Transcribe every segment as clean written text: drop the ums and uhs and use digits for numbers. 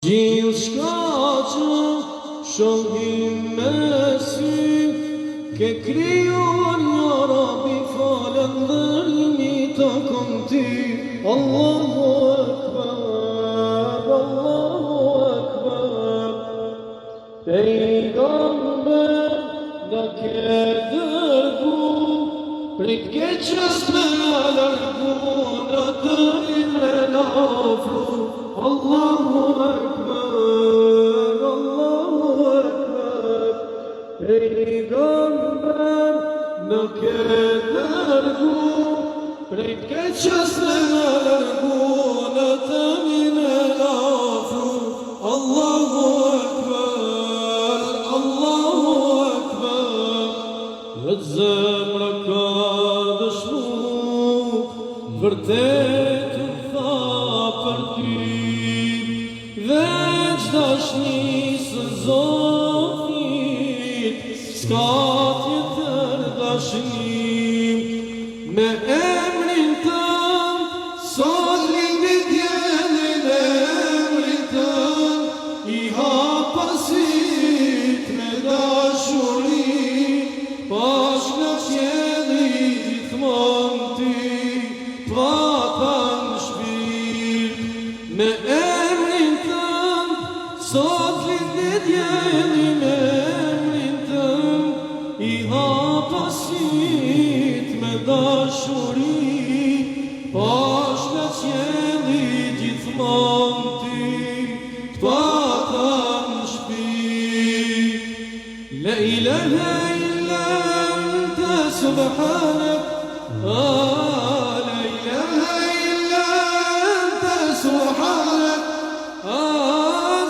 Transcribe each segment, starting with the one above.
Gjithë shka që shohim me sy, ke krijuar një Rabi falen dhërimi të kom ty. Allahu Akbar, Allahu Akbar. Pejgamber nga ke dërgu, prej keqës me largu, në dërin me lafru. Allahu Akbar, Allahu Akbar. Pejgamber në ke dërgu, prej keqës me largu, në dërin me lafru. Allahu Akbar, Allahu Akbar. Vetë zemra ka dëshmu, vërtet u tha për ty, dhe qdashnisë zofit, s'ka tjetër dashnim. Me emrin tëm, sot lindi djelin, emrin tëm, i hapasit me dashuri, pash në qjeli gjithmon ty, patan shpirt. Me emrin tëm, sot lindi djelin, emrin tëm, i hapasit me dashuri, pash në qjeli gjithmon ty, patan shpirt. La ilaha illa anta subhanak, la ilaha illa anta subhanak,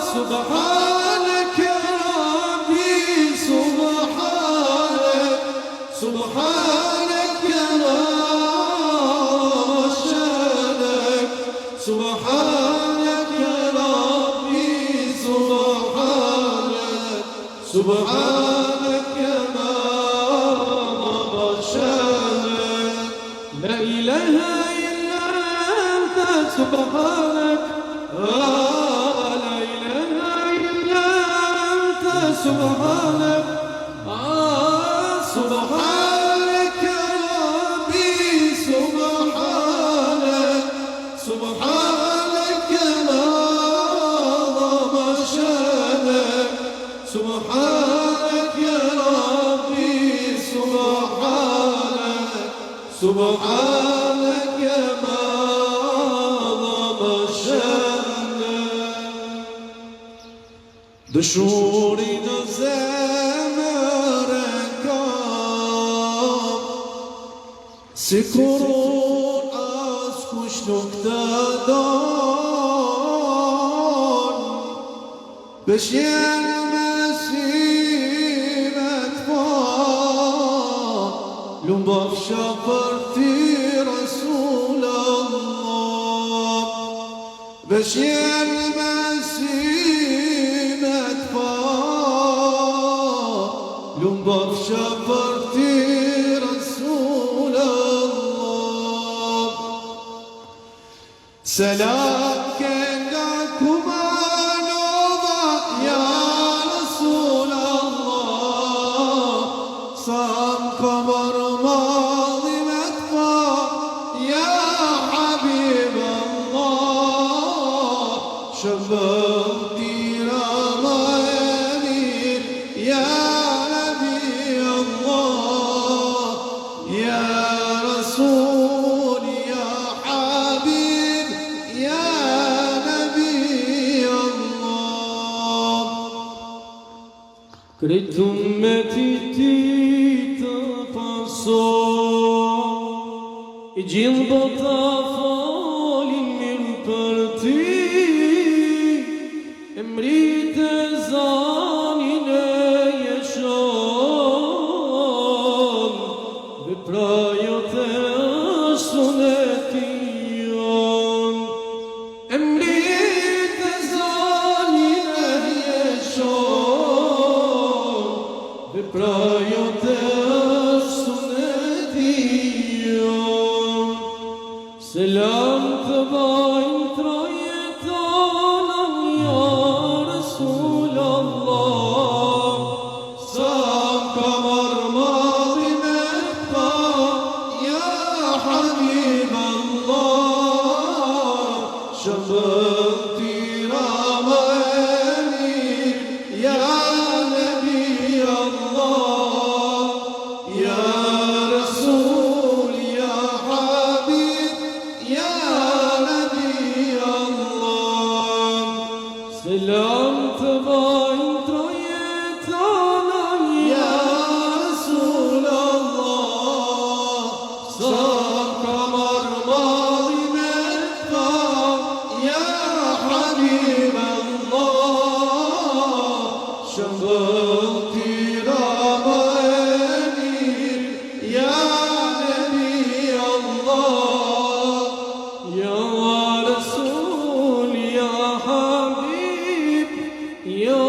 subhanak ya Rabbi, subhanak, subhanak ya Rashanak, subhanak ya Rabbi, subhanak, subhanak ya Rashanak. La ilaha illa anta subhanak, la ilaha illa anta subhanak, subhanak ya Rabbi, subhanak, subhanak ya Rashanak, subhanak ya Rabbi, subhanak, subhanak ya dëshuri në zemër e kam, si kur unë as kush nuk të don, beshjen me simet pa, lumbafsha për ti Rasul Allah, beshjen me lumbafsha për ti Rasul Allah. Selam ke nga Kumanova, ja Rasul Allah, sa m'ka marmalimet pa, ja Habib Allah, shëmbëm tira ma emir, ja krejtë ummetit ti të pason, i gjithë bota folin mirë për ty, emrit e zanin e jeshon, dhe pra jote është suneti jon. Emrit e zanin e jeshon, pra jote është suneti jon. Selam të bajnë troje tonë, selam të bajnë trojetana. Ya Resulallah, sa kamar mali me ta. Ya Habiballah, shëmbëll tira më e mirë. Ya Nabi Allah, Ya Rasul, Ya Habib, Ya